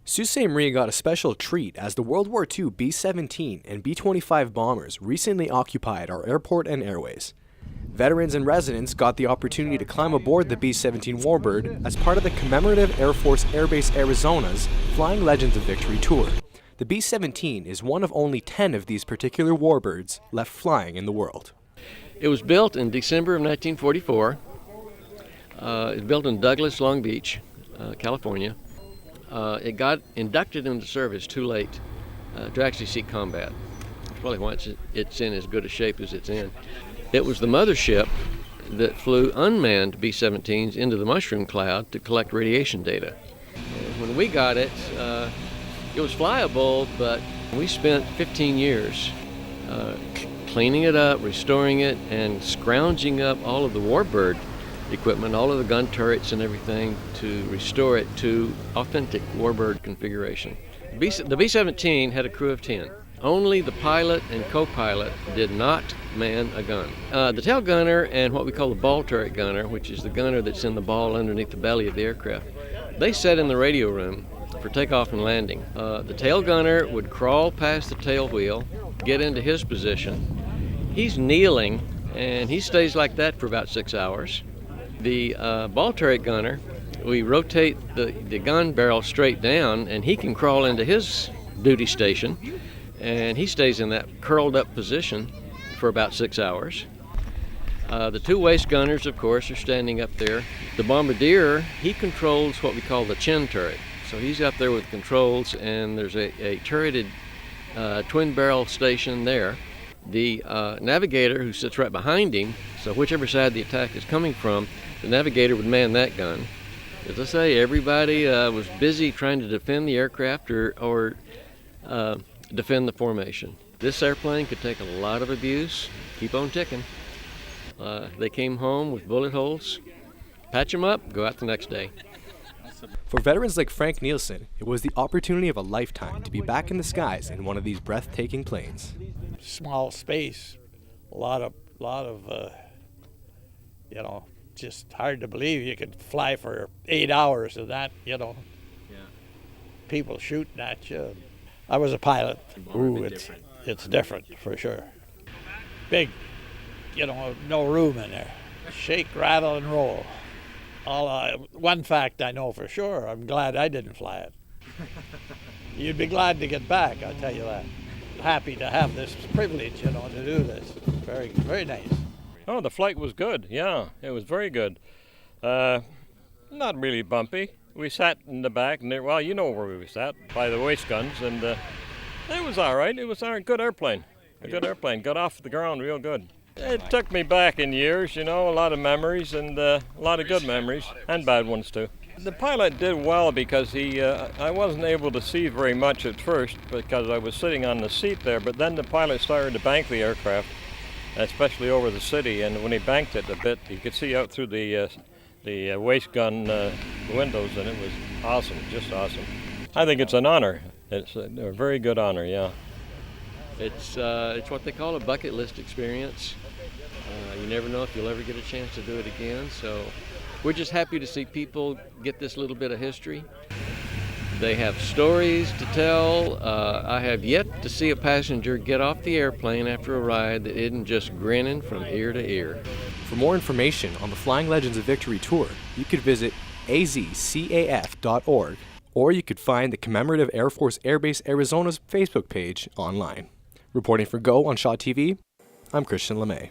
Sault Ste. Marie got a special treat as the World War II B-17 and B-25 bombers recently occupied our airport and airways. Veterans and residents got the opportunity to climb aboard the B-17 Warbird as part of the commemorative Air Force Airbase Arizona's Flying Legends of Victory tour. The B-17 is one of only 10 of these particular warbirds left flying in the world. It was built in December of 1944. It was built in Douglas, Long Beach, California. It got inducted into service too late to actually see combat. That's probably why it's in as good a shape as it's in. It was the mothership that flew unmanned B-17s into the mushroom cloud to collect radiation data. When we got it, it was flyable, but we spent 15 years cleaning it up, restoring it, and scrounging up all of the warbird equipment, all of the gun turrets and everything to restore it to authentic warbird configuration. The B-17 had a crew of 10. Only the pilot and co-pilot did not man a gun. The tail gunner and what we call the ball turret gunner, which is the gunner that's in the ball underneath the belly of the aircraft, they sat in the radio room for takeoff and landing. The tail gunner would crawl past the tail wheel, get into his position. He's kneeling, and he stays like that for about 6 hours. The ball turret gunner, we rotate the gun barrel straight down, and he can crawl into his duty station, and he stays in that curled up position for about 6 hours. The two waist gunners, of course, are standing up there. The bombardier, he controls what we call the chin turret. So he's up there with controls, and there's a turreted twin barrel station there. The navigator, who sits right behind him, so whichever side the attack is coming from, the navigator would man that gun. As I say, everybody was busy trying to defend the aircraft or defend the formation. This airplane could take a lot of abuse, keep on ticking. They came home with bullet holes, patch them up, go out the next day. For veterans like Frank Nielsen, it was the opportunity of a lifetime to be back in the skies in one of these breathtaking planes. Small space, a lot of just hard to believe you could fly for 8 hours of that, people shooting at you. I was a pilot. Ooh, it's different for sure. Big, no room in there. Shake, rattle, and roll. One fact I know for sure, I'm glad I didn't fly it. You'd be glad to get back, I'll tell you that. Happy to have this privilege, to do this. Very, very nice. Oh, the flight was good, yeah, it was very good. Not really bumpy. We sat in the back, and well, you know where we sat, by the waist guns, and it was all right. It was a good airplane. A good airplane. Got off the ground real good. It took me back in years, a lot of memories, and a lot of good memories, and bad ones too. The pilot did well because I wasn't able to see very much at first because I was sitting on the seat there, but then the pilot started to bank the aircraft, especially over the city, and when he banked it a bit, you could see out through the waist gun windows, and it was awesome, just awesome. I think it's an honor. It's a very good honor, yeah. It's what they call a bucket list experience. You never know if you'll ever get a chance to do it again, so we're just happy to see people get this little bit of history. They have stories to tell. I have yet to see a passenger get off the airplane after a ride that isn't just grinning from ear to ear. For more information on the Flying Legends of Victory tour, you could visit azcaf.org, or you could find the commemorative Air Force Airbase Arizona's Facebook page online. Reporting for Go on Shaw TV, I'm Christian LeMay.